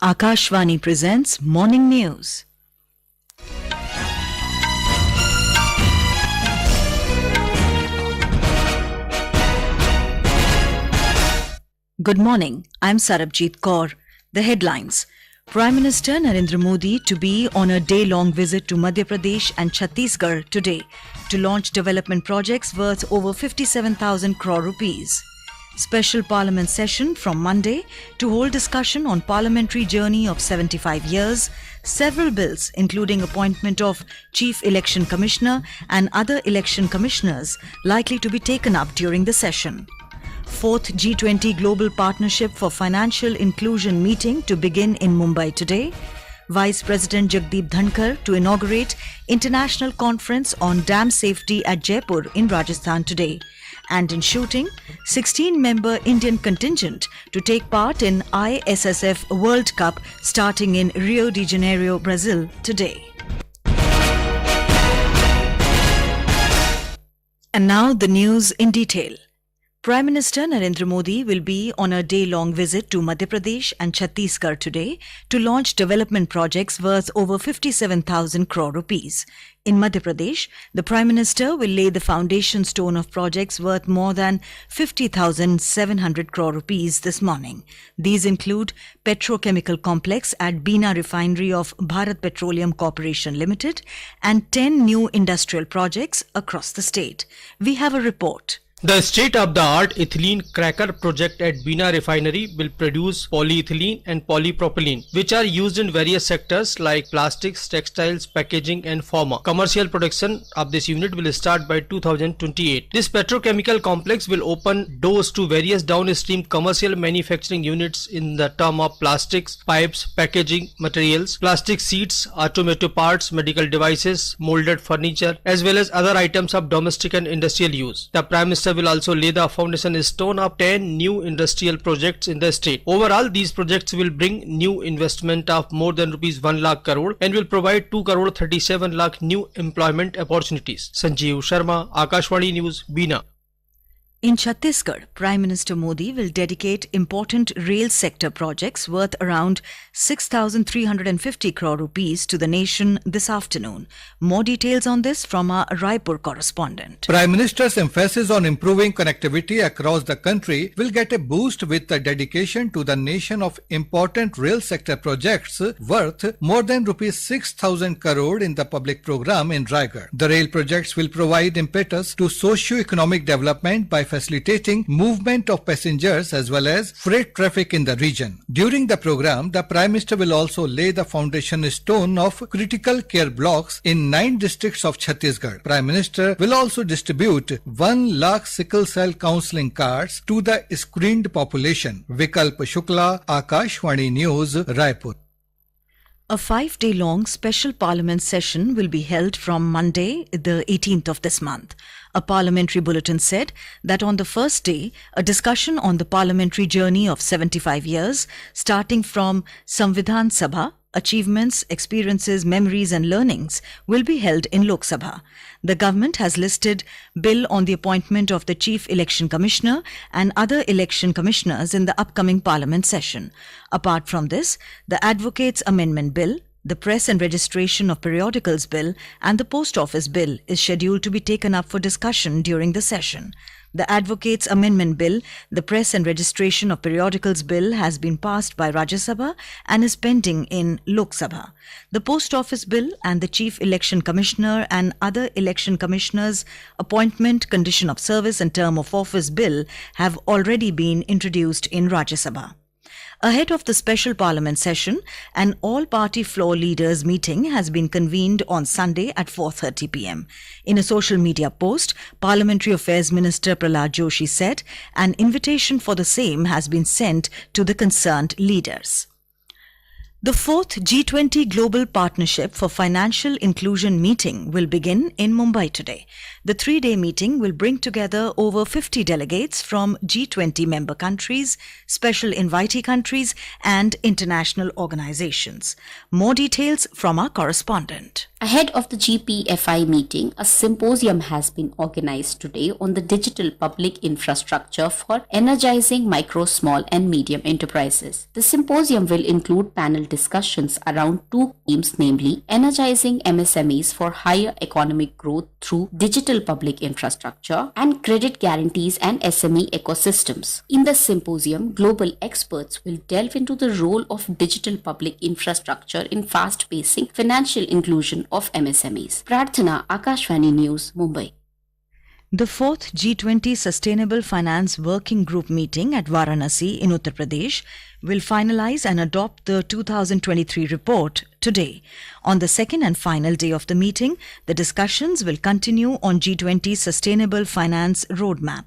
Akashvani presents Morning News. Good morning, I'm Sarabjit Kaur. The headlines. Prime Minister Narendra Modi to be on a day-long visit to Madhya Pradesh and Chhattisgarh today to launch development projects worth over 57,000 crore rupees. Special Parliament session from Monday to hold discussion on Parliamentary Journey of 75 years, several bills including appointment of Chief Election Commissioner and other election commissioners likely to be taken up during the session. Fourth G20 Global Partnership for Financial Inclusion meeting to begin in Mumbai today. Vice President Jagdeep Dhankhar to inaugurate International Conference on Dam Safety at Jaipur in Rajasthan today. And in shooting, 16-member Indian contingent to take part in ISSF World Cup starting in Rio de Janeiro, Brazil today. And now the news in detail. Prime Minister Narendra Modi will be on a day-long visit to Madhya Pradesh and Chhattisgarh today to launch development projects worth over 57,000 crore rupees. In Madhya Pradesh, the Prime Minister will lay the foundation stone of projects worth more than 50,700 crore rupees this morning. These include petrochemical complex at Bina Refinery of Bharat Petroleum Corporation Limited and 10 new industrial projects across the state. We have a report. The state-of-the-art ethylene cracker project at Bina Refinery will produce polyethylene and polypropylene, which are used in various sectors like plastics, textiles, packaging and pharma. Commercial production of this unit will start by 2028. This petrochemical complex will open doors to various downstream commercial manufacturing units in the term of plastics, pipes, packaging materials, plastic sheets, automotive parts, medical devices, molded furniture, as well as other items of domestic and industrial use. The Prime Minister will also lay the foundation stone of 10 new industrial projects in the state. Overall, these projects will bring new investment of more than rupees 1 lakh crore and will provide 2 crore 37 lakh new employment opportunities. Sanjeev Sharma, Akashvani News, Bina. In Chhattisgarh, Prime Minister Modi will dedicate important rail sector projects worth around 6,350 crore rupees to the nation this afternoon. More details on this from our Raipur correspondent. Prime Minister's emphasis on improving connectivity across the country will get a boost with the dedication to the nation of important rail sector projects worth more than rupees 6,000 crore in the public program in Raigad. The rail projects will provide impetus to socio-economic development by facilitating movement of passengers as well as freight traffic in the region. During the program, the Prime Minister will also lay the foundation stone of critical care blocks in 9 districts of Chhattisgarh. Prime Minister will also distribute 1 lakh sickle cell counseling cards to the screened population. Vikalp Shukla, Akashvani News, Raipur. A 5-day-long special parliament session will be held from Monday, the 18th of this month. A parliamentary bulletin said that on the first day, a discussion on the parliamentary journey of 75 years, starting from Samvidhan Sabha, achievements, experiences, memories and learnings, will be held in Lok Sabha. The government has listed bill on the appointment of the Chief Election Commissioner and other election commissioners in the upcoming parliament session. Apart from this, the Advocates Amendment Bill, the Press and Registration of Periodicals Bill and the Post Office Bill is scheduled to be taken up for discussion during the session. The Advocates Amendment Bill, the Press and Registration of Periodicals Bill has been passed by Rajya Sabha and is pending in Lok Sabha. The Post Office Bill and the Chief Election Commissioner and other election commissioners' appointment, condition of service and term of office bill have already been introduced in Rajya Sabha. Ahead of the special parliament session, an all-party floor leaders meeting has been convened on Sunday at 4:30 p.m. In a social media post, Parliamentary Affairs Minister Prahlad Joshi said an invitation for the same has been sent to the concerned leaders. The fourth G20 Global Partnership for Financial Inclusion meeting will begin in Mumbai today. The three-day meeting will bring together over 50 delegates from G20 member countries, special invitee countries, and international organizations. More details from our correspondent. Ahead of the GPFI meeting, a symposium has been organized today on the digital public infrastructure for energizing micro, small and medium enterprises. The symposium will include panel discussions around two themes, namely energizing MSMEs for higher economic growth through digital public infrastructure and credit guarantees and SME ecosystems. In the symposium, global experts will delve into the role of digital public infrastructure in fast-pacing financial inclusion of MSMEs. Prarthana, Akashvani News, Mumbai. The fourth G20 Sustainable Finance Working Group meeting at Varanasi in Uttar Pradesh will finalize and adopt the 2023 report today. On the second and final day of the meeting, the discussions will continue on G20 Sustainable Finance Roadmap.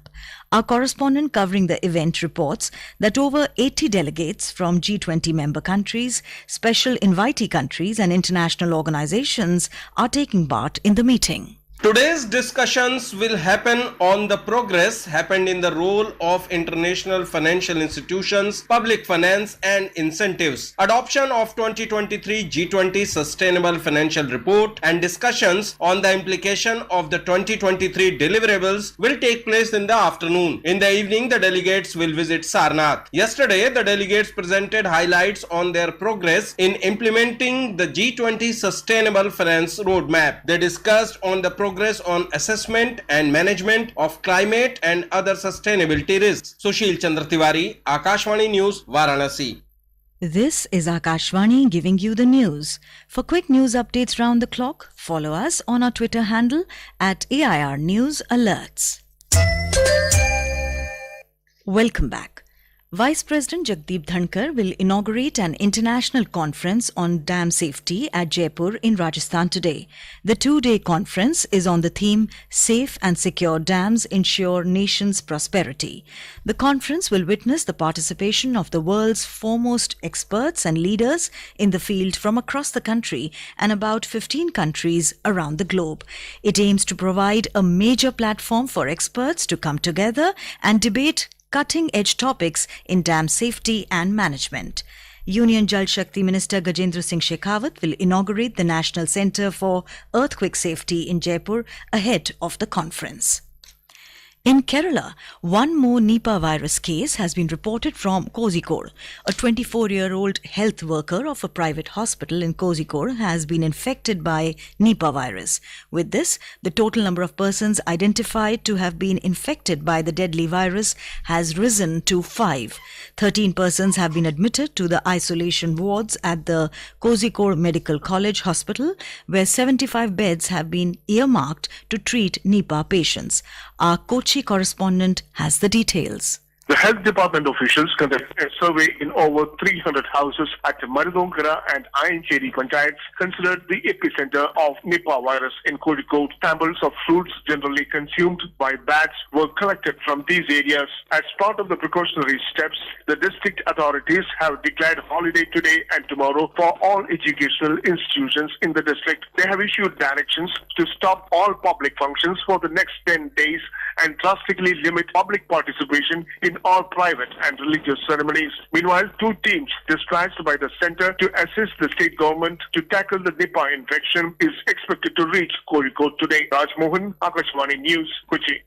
Our correspondent covering the event reports that over 80 delegates from G20 member countries, special invitee countries and international organizations are taking part in the meeting. Today's discussions will happen on the progress happened in the role of international financial institutions, public finance and incentives, adoption of 2023 G20 Sustainable Financial Report and discussions on the implication of the 2023 deliverables will take place in the afternoon. In the evening, the delegates will visit Sarnath. Yesterday, the delegates presented highlights on their progress in implementing the G20 Sustainable Finance Roadmap. They discussed on the progress on assessment and management of climate and other sustainability risks. Sushil Chandra Tiwari, Akashvani News, Varanasi. This is Akashvani giving you the news. For quick news updates round the clock, follow us on our Twitter handle at AIR News Alerts. Welcome back. Vice President Jagdeep Dhankhar will inaugurate an international conference on dam safety at Jaipur in Rajasthan today. The two-day conference is on the theme Safe and Secure Dams Ensure Nation's Prosperity. The conference will witness the participation of the world's foremost experts and leaders in the field from across the country and about 15 countries around the globe. It aims to provide a major platform for experts to come together and debate cutting-edge topics in dam safety and management. Union Jal Shakti Minister Gajendra Singh Shekhawat will inaugurate the National Centre for Earthquake Safety in Jaipur ahead of the conference. In Kerala, one more Nipah virus case has been reported from Kozhikode. A 24-year-old health worker of a private hospital in Kozhikode has been infected by Nipah virus. With this, the total number of persons identified to have been infected by the deadly virus has risen to 5. 13 persons have been admitted to the isolation wards at the Kozhikode Medical College Hospital, where 75 beds have been earmarked to treat Nipah patients. Our Kochi correspondent has the details. The health department officials conducted a survey in over 300 houses at Marudongara and Aincheri Panchayats considered the epicenter of Nipah virus in Kozhikode. Samples of fruits generally consumed by bats were collected from these areas. As part of the precautionary steps, the district authorities have declared holiday today and tomorrow for all educational institutions in the district. They have issued directions to stop all public functions for the next 10 days and drastically limit public participation in all private and religious ceremonies. Meanwhile, two teams dispatched by the centre to assist the state government to tackle the Nipah infection is expected to reach Kozhikode today. Raj Mohan, Akashvani News, Kochi.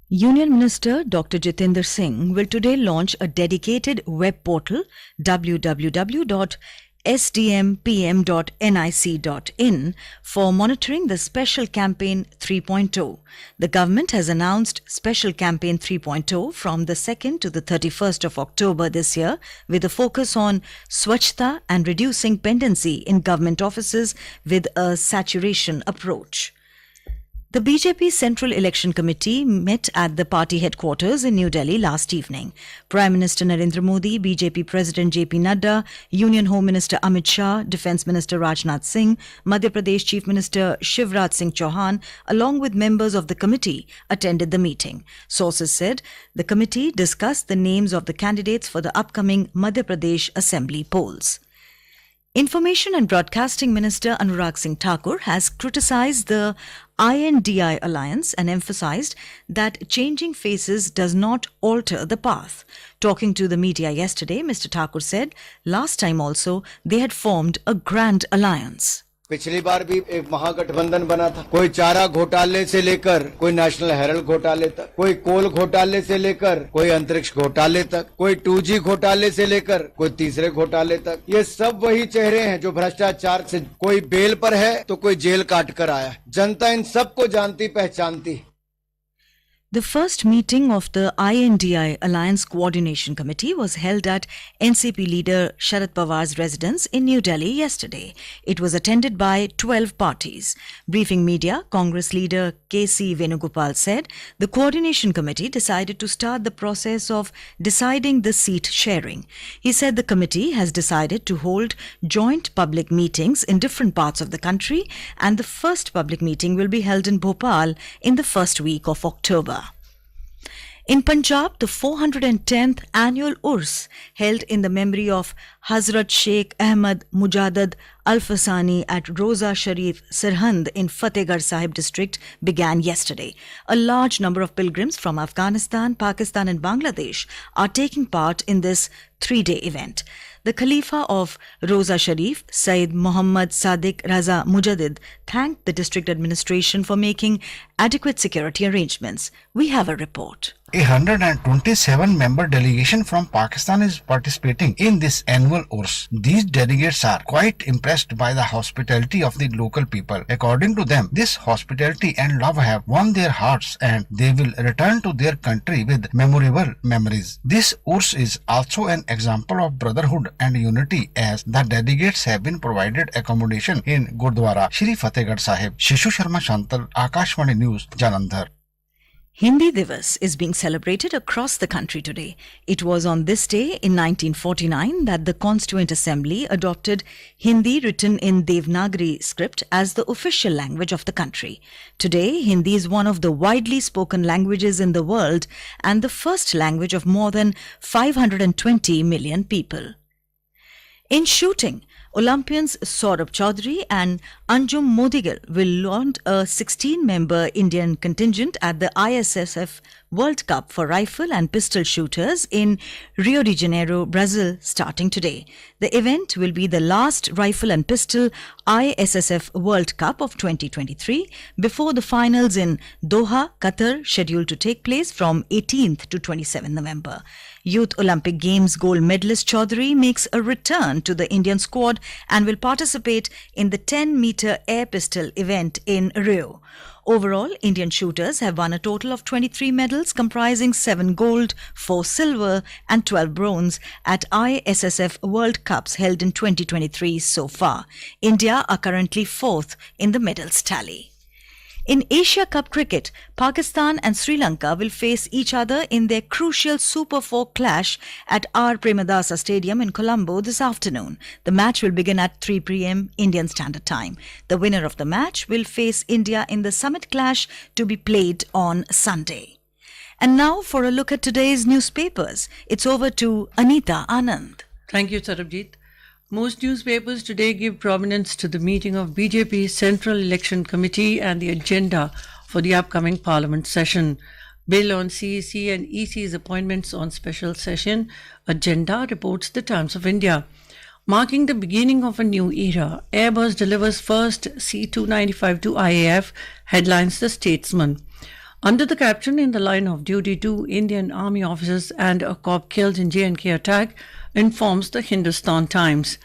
Union Minister Dr. Jitendra Singh will today launch a dedicated web portal www.sdmpm.nic.in for monitoring the Special Campaign 3.0. The government has announced Special Campaign 3.0 from the 2nd to the 31st of October this year, with a focus on Swachhta and reducing pendency in government offices with a saturation approach. The BJP Central Election Committee met at the party headquarters in New Delhi last evening. Prime Minister Narendra Modi, BJP President JP Nadda, Union Home Minister Amit Shah, Defence Minister Rajnath Singh, Madhya Pradesh Chief Minister Shivraj Singh Chauhan, along with members of the committee, attended the meeting. Sources said the committee discussed the names of the candidates for the upcoming Madhya Pradesh Assembly polls. Information and Broadcasting Minister Anurag Singh Thakur has criticised the INDI alliance and emphasized that changing faces does not alter the path. Talking to the media yesterday, Mr. Thakur said last time also they had formed a grand alliance. पिछली बार भी एक महागठबंधन बना था। कोई चारा घोटाले से लेकर कोई नेशनल हेराल्ड घोटाले तक, कोई कोल घोटाले से लेकर कोई अंतरिक्ष घोटाले तक, कोई 2G घोटाले से लेकर कोई तीसरे घोटाले तक। ये सब वही चेहरे हैं जो भ्रष्टाचार से कोई बेल पर है तो कोई जेल काट कर आया। जनता इन सबको जानती पहचानती। The first meeting of the INDI Alliance Coordination Committee was held at NCP leader Sharad Pawar's residence in New Delhi yesterday. It was attended by 12 parties. Briefing media, Congress leader KC Venugopal said the Coordination Committee decided to start the process of deciding the seat sharing. He said the committee has decided to hold joint public meetings in different parts of the country, and the first public meeting will be held in Bhopal in the first week of October. In Punjab, the 410th annual Urs, held in the memory of Hazrat Sheikh Ahmad Mujaddad Al-Fasani at Roza Sharif, Sirhind in Fatehgarh Sahib district, began yesterday. A large number of pilgrims from Afghanistan, Pakistan and Bangladesh are taking part in this three-day event. The Khalifa of Roza Sharif, Sayyid Muhammad Sadiq Raza Mujaddid, thanked the district administration for making adequate security arrangements. We have a report. A 127-member delegation from Pakistan is participating in this annual Urs. These delegates are quite impressed by the hospitality of the local people. According to them, this hospitality and love have won their hearts and they will return to their country with memorable memories. This Urs is also an example of brotherhood and unity as the delegates have been provided accommodation in Gurdwara Shri Fatehgarh Sahib. Shishu Sharma Shantal, Akashvani News, Jalandhar. Hindi Divas is being celebrated across the country today. It was on this day in 1949 that the Constituent Assembly adopted Hindi written in Devanagari script as the official language of the country. Today, Hindi is one of the widely spoken languages in the world and the first language of more than 520 million people. In shooting, Olympians Saurabh Chaudhary and Anjum Modigal will launch a 16-member Indian contingent at the ISSF World Cup for rifle and pistol shooters in Rio de Janeiro, Brazil, starting today. The event will be the last rifle and pistol ISSF World Cup of 2023 before the finals in Doha, Qatar, scheduled to take place from 18th to 27 November. Youth Olympic Games gold medalist Chaudhary makes a return to the Indian squad and will participate in the 10-meter air pistol event in Rio. Overall, Indian shooters have won a total of 23 medals comprising 7 gold, 4 silver and 12 bronze at ISSF World Cups held in 2023 so far. India are currently 4th in the medals tally. In Asia Cup cricket, Pakistan and Sri Lanka will face each other in their crucial Super 4 clash at R. Premadasa Stadium in Colombo this afternoon. The match will begin at 3 p.m. Indian Standard Time. The winner of the match will face India in the summit clash to be played on Sunday. And now for a look at today's newspapers. It's over to Anita Anand. Thank you, Sarabjit. Most newspapers today give prominence to the meeting of BJP's Central Election Committee and the agenda for the upcoming Parliament session. Bill on CEC and EC's appointments on special session agenda, reports the Times of India. Marking the beginning of a new era, Airbus delivers first C-295 to IAF, headlines The Statesman. Under the caption, in the line of duty, 2 Indian Army officers and a cop killed in J&K attack, informs the Hindustan Times.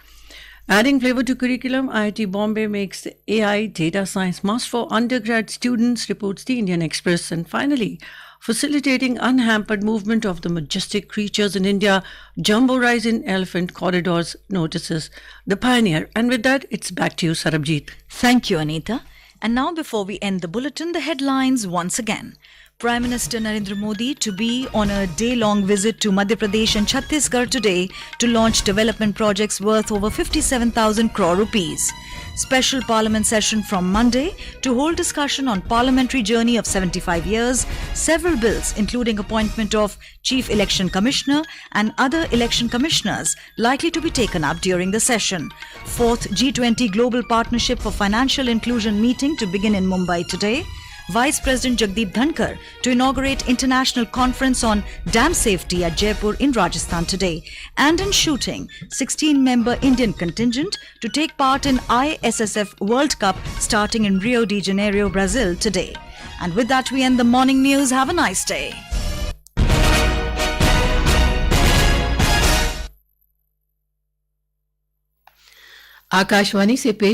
Adding flavor to curriculum, IIT Bombay makes the AI data science must for undergrad students, reports the Indian Express. And finally, facilitating unhampered movement of the majestic creatures in India, jumbo rise in elephant corridors, notices the Pioneer. And with that, it's back to you, Sarabjit. Thank you, Anita. And now, before we end the bulletin, the headlines once again. Prime Minister Narendra Modi to be on a day-long visit to Madhya Pradesh and Chhattisgarh today to launch development projects worth over 57,000 crore rupees. Special Parliament session from Monday to hold discussion on Parliamentary Journey of 75 years, several bills including appointment of Chief Election Commissioner and other election commissioners likely to be taken up during the session. Fourth G20 Global Partnership for Financial Inclusion meeting to begin in Mumbai today. Vice President Jagdeep Dhankhar to inaugurate international conference on dam safety at Jaipur in Rajasthan today. And in shooting, 16-member Indian contingent to take part in ISSF World Cup starting in Rio de Janeiro, Brazil today. And with that we end the morning news. Have a nice day. Akashvani से पेश